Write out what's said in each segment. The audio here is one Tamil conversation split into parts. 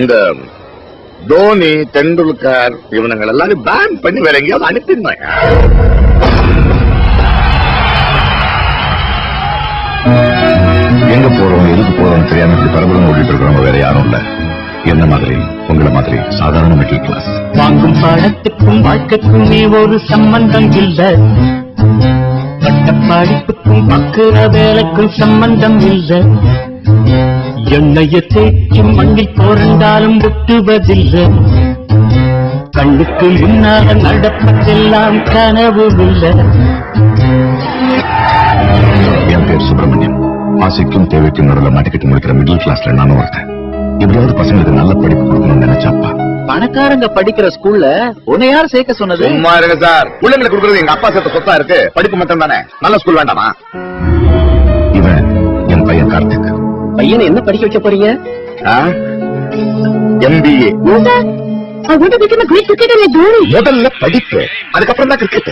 இந்த தோனி, தெண்டுல்கர் இவனுங்கள் எல்லாரும் பேன் பண்ணி வேற எங்கேயாவது அனுப்பிடுவாங்க. எங்க போறோம் எதுக்கு போறோம் தெரியாம இப்படி பரபரம் ஓடிட்டு இருக்கிறவங்க வேற யாரும் இல்ல. என்ன மாதிரி உங்களை மாதிரி சாதாரண மிடில் கிளாஸ். வாங்கும் பாடத்துக்கும் வாழ்க்கைக்குமே ஒரு சம்பந்தம் இல்ல. பட்ட படிப்புக்கும் பக்குற வேலைக்கும் சம்பந்தம் இல்ல. எண்ணெய தேய்ச்சி மண்ணில் போரண்டாலும் ஒட்டுவதில்லை. கண்ணுக்கு முன்னால நடப்பதெல்லாம் கனவு இல்லை. என் பேர் சுப்பிரமணியம். ஆசைக்கும் தேவைக்கும் நடுவில் மாட்டிக்கிட்டு முடிக்கிற மிடில் கிளாஸ்ல நானும் ஒருத்தன். எப்படியாவது பசங்களுக்கு நல்ல படிப்பு கொடுக்கணும்னு நினைச்சாப்பா. பணக்காரங்க படிக்கிற ஸ்கூல்ல உன்னை யார் சேர்க்க சொன்னது? சும்மா இருங்க சார். பிள்ளைங்களுக்கு கொடுக்கறது எங்க அப்பா சேர்த்த சொத்தா இருக்கு. படிப்பு மட்டும் தானே, நல்ல ஸ்கூல் வேண்டாமா? இவன் என் பையன் கார்த்திக். பையனை என்ன படிக்க வைக்க போறீங்க? MBA. முதல்ல படிப்பு, அதுக்கப்புறம் தான் கிரிக்கெட்.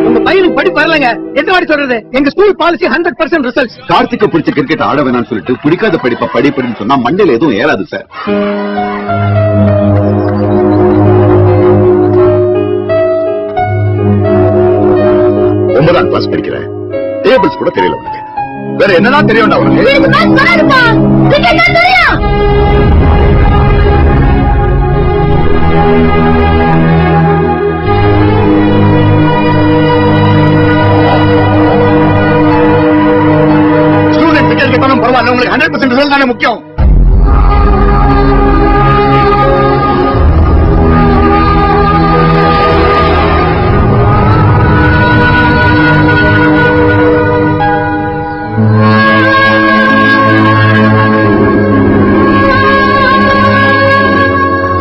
உங்க பையனுக்கு படிப்பு வரலங்க. எந்த மாதிரி சொல்றது? எங்க ஸ்கூல் பாலிசி 100% ரிசல்ட்ஸ். கார்த்திக்க பிடிச்ச கிரிக்கெட் ஆட வேணாம்னு சொல்லிட்டு பிடிக்காத படிப்பை படிப்படின்னு சொன்னா மண்டையில எதுவும் ஏறாது சார். 9ஆம் கிளாஸ் படிக்கிறேன். டேபிள்ஸ் கூட தெரியல உனக்கு. வேற என்னதான் தெரியும்டா உனக்கு? ஸ்டூடெண்ட் கிரிக்கெட் கேட்டாலும் பரவாயில்ல, உங்களுக்கு 100% ரிசல்ட் தானே முக்கியம்.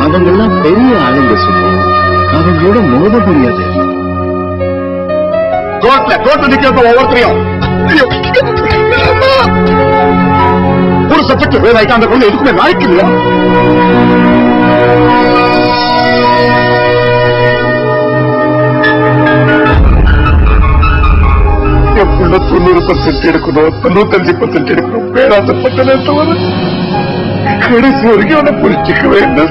அவங்கெல்லாம் பெரிய ஆளுங்க சொல்லி அவங்களோட மோத முடியாது. கோர்ட்ல நிக்கிறப்ப ஒவ்வொருத்தரையும் ஒரு சப்ஜெக்ட் வேற ஆயிட்டா அந்த குழந்தை எதுக்குமே நாய்க்கு இல்லையா? எப்படின்னா 90% எடுக்கணும், 95% எடுக்கணும் பேராசப்பட்டனே தவிர கடைசி வரைக்கும் அவனை புரிஞ்சுக்கவே இல்லை.